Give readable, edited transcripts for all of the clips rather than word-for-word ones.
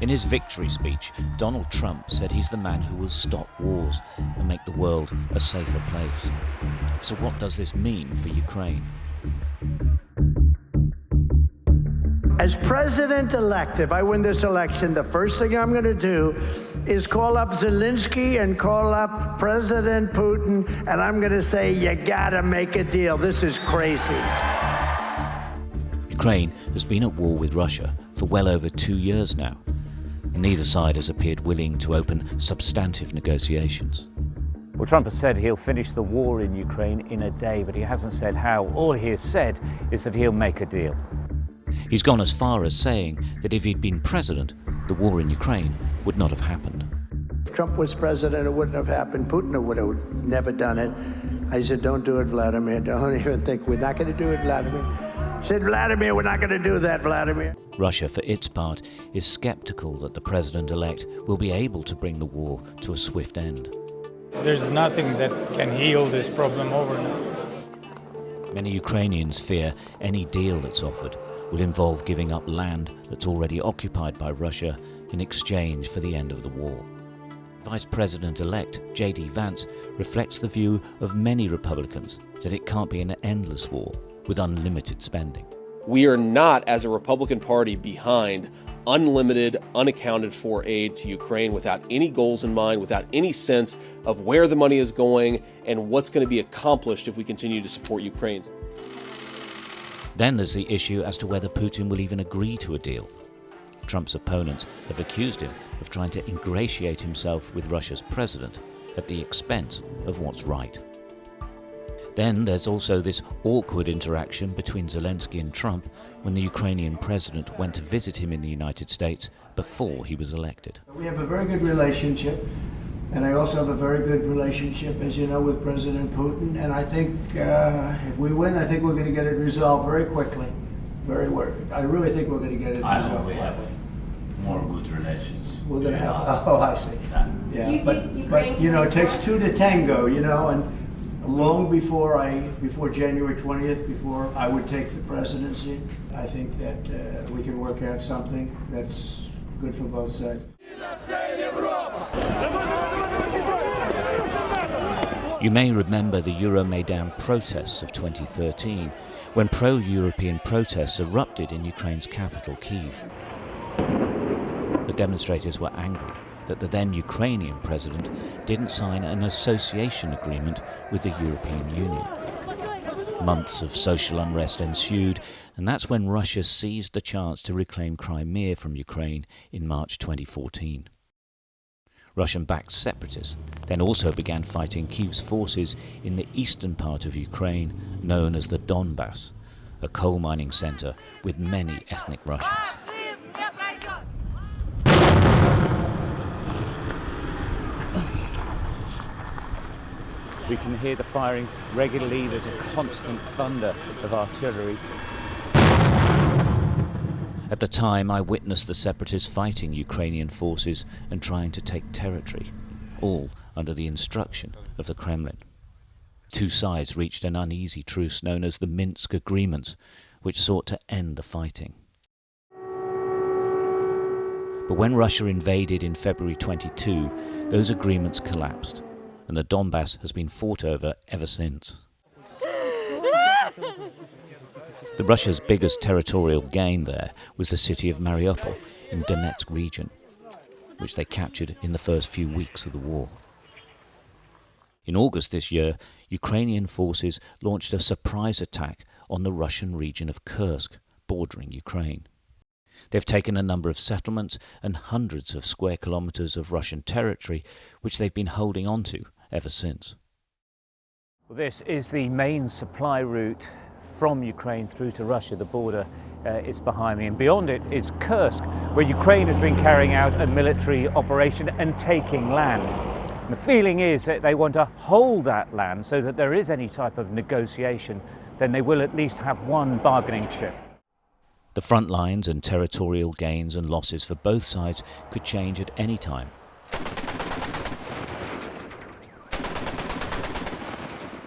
In his victory speech, Donald Trump said he's the man who will stop wars and make the world a safer place. So what does this mean for Ukraine? As president-elect, if I win this election, the first thing I'm going to do is call up Zelensky and call up President Putin, and I'm going to say, you gotta make a deal. This is crazy. Ukraine has been at war with Russia for well over 2 years now, and neither side has appeared willing to open substantive negotiations. Well, Trump has said he'll finish the war in Ukraine in a day, but he hasn't said how. All he has said is that he'll make a deal. He's gone as far as saying that if he'd been president, the war in Ukraine would not have happened. If Trump was president, it wouldn't have happened. Putin would have never done it. I said, don't do it, Vladimir. Don't even think. We're not going to do it, Vladimir. I said, Vladimir, we're not going to do that, Vladimir. Russia, for its part, is skeptical that the president-elect will be able to bring the war to a swift end. There's nothing that can heal this problem overnight. Many Ukrainians fear any deal that's offered will involve giving up land that's already occupied by Russia in exchange for the end of the war. Vice President-elect J.D. Vance reflects the view of many Republicans that it can't be an endless war with unlimited spending. We are not, as a Republican Party, behind unlimited, unaccounted for aid to Ukraine without any goals in mind, without any sense of where the money is going and what's going to be accomplished if we continue to support Ukraine. Then there's the issue as to whether Putin will even agree to a deal. Trump's opponents have accused him of trying to ingratiate himself with Russia's president at the expense of what's right. Then there's also this awkward interaction between Zelensky and Trump when the Ukrainian president went to visit him in the United States before he was elected. We have a very good relationship, and I also have a very good relationship, as you know, with President Putin. And I think if we win, I think we're going to get it resolved very quickly. I really think we're going to get it resolved. I hope we have more good relations. We're going to have. Oh, I see. Yeah, but you know, it takes two to tango. You know, and long before January 20th, before I would take the presidency, I think that we can work out something that's good for both sides. You may remember the Euromaidan protests of 2013, when pro-European protests erupted in Ukraine's capital, Kyiv. The demonstrators were angry that the then Ukrainian president didn't sign an association agreement with the European Union. Months of social unrest ensued, and that's when Russia seized the chance to reclaim Crimea from Ukraine in March 2014. Russian-backed separatists then also began fighting Kyiv's forces in the eastern part of Ukraine, known as the Donbass, a coal mining centre with many ethnic Russians. We can hear the firing regularly. There's a constant thunder of artillery. At the time, I witnessed the separatists fighting Ukrainian forces and trying to take territory, all under the instruction of the Kremlin. Two sides reached an uneasy truce known as the Minsk Agreements, which sought to end the fighting. But when Russia invaded in February 22, those agreements collapsed, and the Donbass has been fought over ever since. Russia's biggest territorial gain there was the city of Mariupol in Donetsk region, which they captured in the first few weeks of the war. In August this year, Ukrainian forces launched a surprise attack on the Russian region of Kursk, bordering Ukraine. They've taken a number of settlements and hundreds of square kilometers of Russian territory, which they've been holding on to ever since. Well, this is the main supply route from Ukraine through to Russia. The border is behind me, and beyond it is Kursk, where Ukraine has been carrying out a military operation and taking land. And the feeling is that they want to hold that land so that there is any type of negotiation, then they will at least have one bargaining chip. The front lines and territorial gains and losses for both sides could change at any time.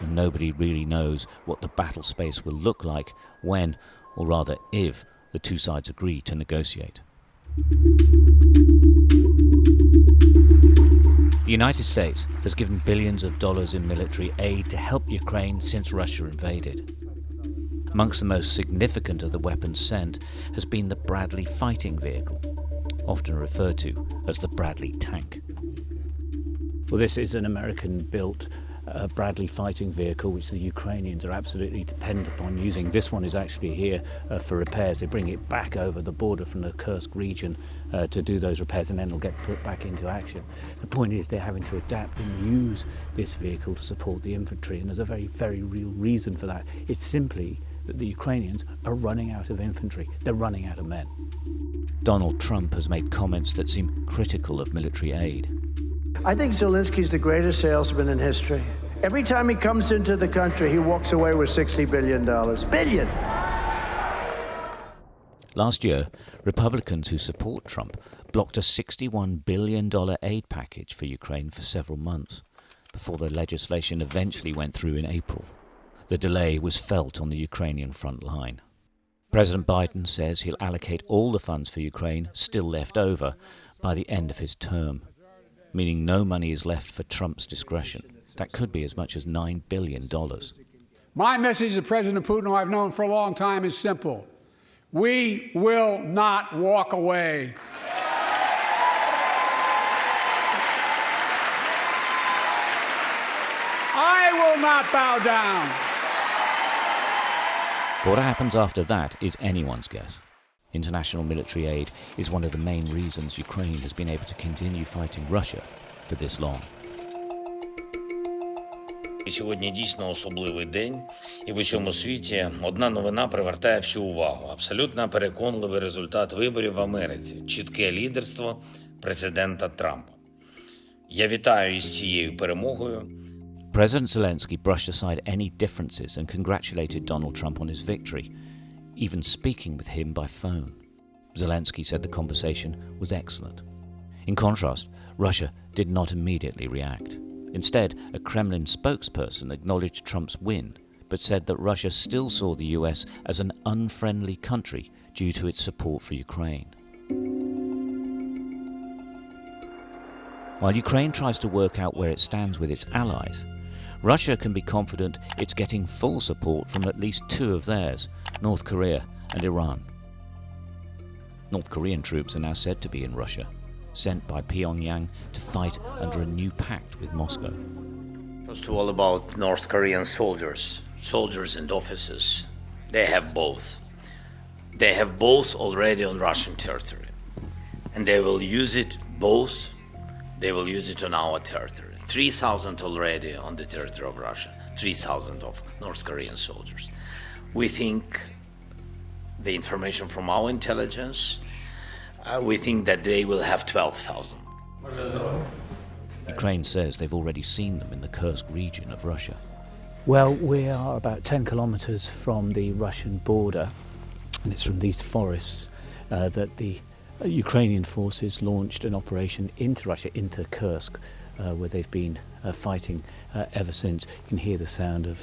And nobody really knows what the battle space will look like when, or rather if, the two sides agree to negotiate. United States has given billions of dollars in military aid to help Ukraine since Russia invaded. Amongst the most significant of the weapons sent has been the Bradley fighting vehicle, often referred to as the Bradley tank. Well, this is an American-built Bradley fighting vehicle, which the Ukrainians are absolutely dependent upon using. This one is actually here for repairs. They bring it back over the border from the Kursk region to do those repairs, and then it'll get put back into action. The point is they're having to adapt and use this vehicle to support the infantry, and there's a very, very real reason for that. It's simply that the Ukrainians are running out of infantry. They're running out of men. Donald Trump has made comments that seem critical of military aid. I think Zelensky's the greatest salesman in history. Every time he comes into the country, he walks away with $60 billion. Billion! Last year, Republicans who support Trump blocked a $61 billion aid package for Ukraine for several months, before the legislation eventually went through in April. The delay was felt on the Ukrainian front line. President Biden says he'll allocate all the funds for Ukraine still left over by the end of his term, meaning no money is left for Trump's discretion. That could be as much as $9 billion. My message to President Putin, who I've known for a long time, is simple. We will not walk away. I will not bow down. But what happens after that is anyone's guess. International military aid is one of the main reasons Ukraine has been able to continue fighting Russia for this long. Сьогодні дійсно особливий день, і в усьому світі одна новина привертає всю увагу. Абсолютно переконливий результат виборів в Америці. Чітке лідерство президента Трампа. Я вітаю із цією перемогою. President Zelensky brushed aside any differences and congratulated Donald Trump on his victory, even speaking with him by phone. Zelensky said the conversation was excellent. In contrast, Russia did not immediately react. Instead, a Kremlin spokesperson acknowledged Trump's win, but said that Russia still saw the US as an unfriendly country due to its support for Ukraine. While Ukraine tries to work out where it stands with its allies, Russia can be confident it's getting full support from at least two of theirs, North Korea and Iran. North Korean troops are now said to be in Russia, sent by Pyongyang to fight under a new pact with Moscow. First of all, about North Korean soldiers and officers. They have both. They have both already on Russian territory. And they will use it both. They will use it on our territory. 3,000 already on the territory of Russia. 3,000 of North Korean soldiers. We think the information from our intelligence, we think that they will have 12,000. Ukraine says they've already seen them in the Kursk region of Russia. Well, we are about 10 kilometers from the Russian border, and it's from these forests that the Ukrainian forces launched an operation into Russia, into Kursk, where they've been fighting ever since. You can hear the sound of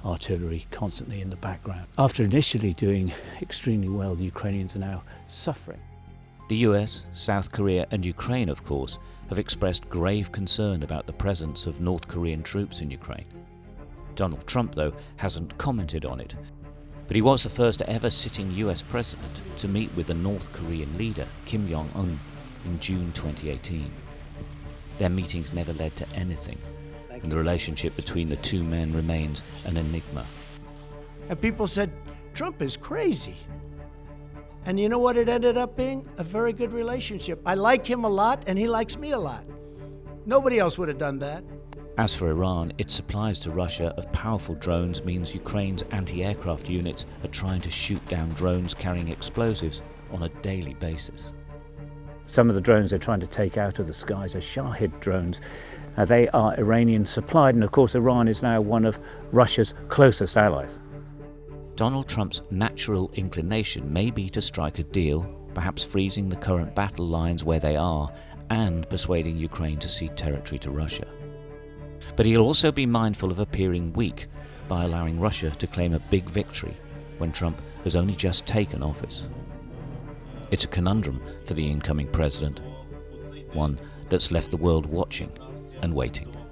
artillery constantly in the background. After initially doing extremely well, the Ukrainians are now suffering. The US, South Korea and Ukraine, of course, have expressed grave concern about the presence of North Korean troops in Ukraine. Donald Trump, though, hasn't commented on it. But he was the first ever sitting US president to meet with the North Korean leader, Kim Jong-un, in June 2018. Their meetings never led to anything, and the relationship between the two men remains an enigma. And people said, Trump is crazy. And you know what it ended up being? A very good relationship. I like him a lot, and he likes me a lot. Nobody else would have done that. As for Iran, its supplies to Russia of powerful drones means Ukraine's anti-aircraft units are trying to shoot down drones carrying explosives on a daily basis. Some of the drones they're trying to take out of the skies are Shahid drones. They are Iranian supplied, and of course Iran is now one of Russia's closest allies. Donald Trump's natural inclination may be to strike a deal, perhaps freezing the current battle lines where they are and persuading Ukraine to cede territory to Russia. But he'll also be mindful of appearing weak by allowing Russia to claim a big victory when Trump has only just taken office. It's a conundrum for the incoming president, one that's left the world watching and waiting.